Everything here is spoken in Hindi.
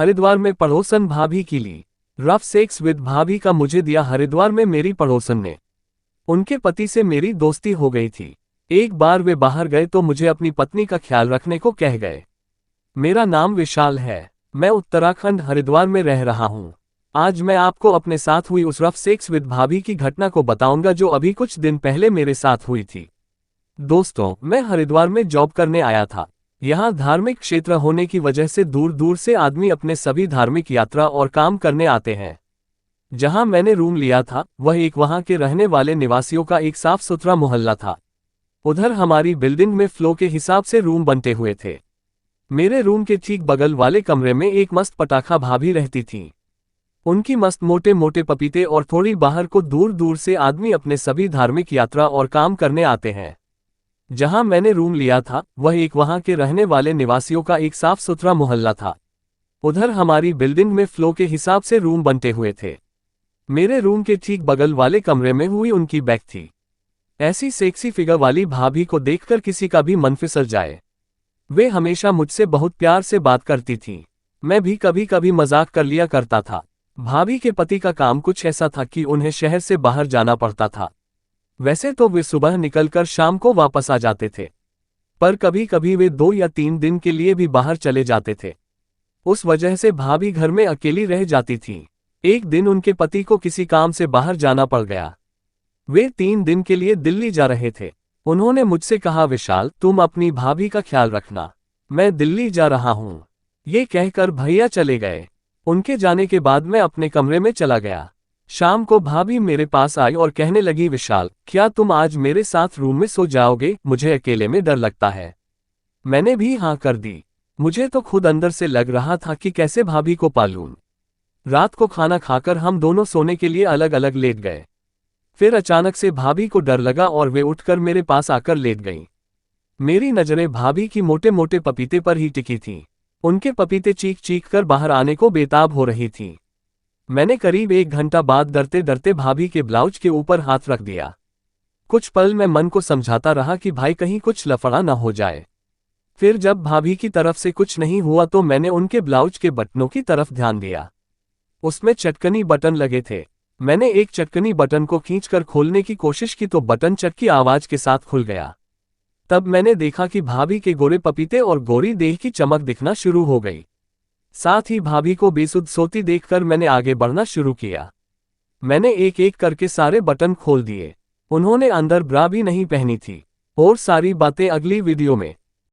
हरिद्वार में पड़ोसन भाभी की ली। रफ सेक्स विद भाभी का मुझे दिया। हरिद्वार में मेरी पड़ोसन ने, उनके पति से मेरी दोस्ती हो गई थी। एक बार वे बाहर गए तो मुझे अपनी पत्नी का ख्याल रखने को कह गए। मेरा नाम विशाल है। मैं उत्तराखंड हरिद्वार में रह रहा हूँ। आज मैं आपको अपने साथ हुई उस रफ सेक्स विद भाभी की घटना को बताऊंगा जो अभी कुछ दिन पहले मेरे साथ हुई थी। दोस्तों, मैं हरिद्वार में जॉब करने आया था। यहाँ धार्मिक क्षेत्र होने की वजह से दूर दूर से आदमी अपने सभी धार्मिक यात्रा और काम करने आते हैं। जहाँ मैंने रूम लिया था वह एक वहाँ के रहने वाले निवासियों का एक साफ सुथरा मोहल्ला था। उधर हमारी बिल्डिंग में फ्लो के हिसाब से रूम बनते हुए थे। मेरे रूम के ठीक बगल वाले कमरे में एक मस्त पटाखा भाभी रहती थी। उनकी मस्त मोटे मोटे पपीते और थोड़ी बाहर को दूर दूर से आदमी अपने सभी धार्मिक यात्रा और काम करने आते हैं। जहां मैंने रूम लिया था वह एक वहां के रहने वाले निवासियों का एक साफ सुथरा मोहल्ला था। उधर हमारी बिल्डिंग में फ्लो के हिसाब से रूम बनते हुए थे। मेरे रूम के ठीक बगल वाले कमरे में हुई उनकी बैक थी। ऐसी सेक्सी फिगर वाली भाभी को देखकर किसी का भी मन फिसल जाए। वे हमेशा मुझसे बहुत प्यार से बात करती थी। मैं भी कभी कभी मजाक कर लिया करता था। भाभी के पति का काम कुछ ऐसा था कि उन्हें शहर से बाहर जाना पड़ता था। वैसे तो वे सुबह निकलकर शाम को वापस आ जाते थे, पर कभी कभी वे 2 या 3 दिन के लिए भी बाहर चले जाते थे। उस वजह से भाभी घर में अकेली रह जाती थी। एक दिन उनके पति को किसी काम से बाहर जाना पड़ गया। वे 3 दिन के लिए दिल्ली जा रहे थे। उन्होंने मुझसे कहा, विशाल, तुम अपनी भाभी का ख्याल रखना, मैं दिल्ली जा रहा हूं। ये कहकर भैया चले गए। उनके जाने के बाद मैं अपने कमरे में चला गया। शाम को भाभी मेरे पास आई और कहने लगी, विशाल, क्या तुम आज मेरे साथ रूम में सो जाओगे? मुझे अकेले में डर लगता है। मैंने भी हाँ कर दी। मुझे तो खुद अंदर से लग रहा था कि कैसे भाभी को पालूं। रात को खाना खाकर हम दोनों सोने के लिए अलग अलग लेट गए। फिर अचानक से भाभी को डर लगा और वे उठकर मेरे पास आकर लेट गईं। मेरी नजरें भाभी की मोटे मोटे पपीते पर ही टिकी थीं। उनके पपीते चीख चीख कर बाहर आने को बेताब हो रही थीं। मैंने करीब 1 घंटा बाद डरते डरते भाभी के ब्लाउज के ऊपर हाथ रख दिया। कुछ पल मैं मन को समझाता रहा कि भाई कहीं कुछ लफड़ा न हो जाए। फिर जब भाभी की तरफ से कुछ नहीं हुआ तो मैंने उनके ब्लाउज के बटनों की तरफ ध्यान दिया। उसमें चटकनी बटन लगे थे। मैंने एक चटकनी बटन को खींचकर खोलने की कोशिश की तो बटन चट की आवाज के साथ खुल गया। तब मैंने देखा कि भाभी के गोरे पपीते और गोरी देह की चमक दिखना शुरू हो गई। साथ ही भाभी को बेसुध सोती देखकर मैंने आगे बढ़ना शुरू किया। मैंने एक एक करके सारे बटन खोल दिए। उन्होंने अंदर ब्रा भी नहीं पहनी थी। और सारी बातें अगली वीडियो में।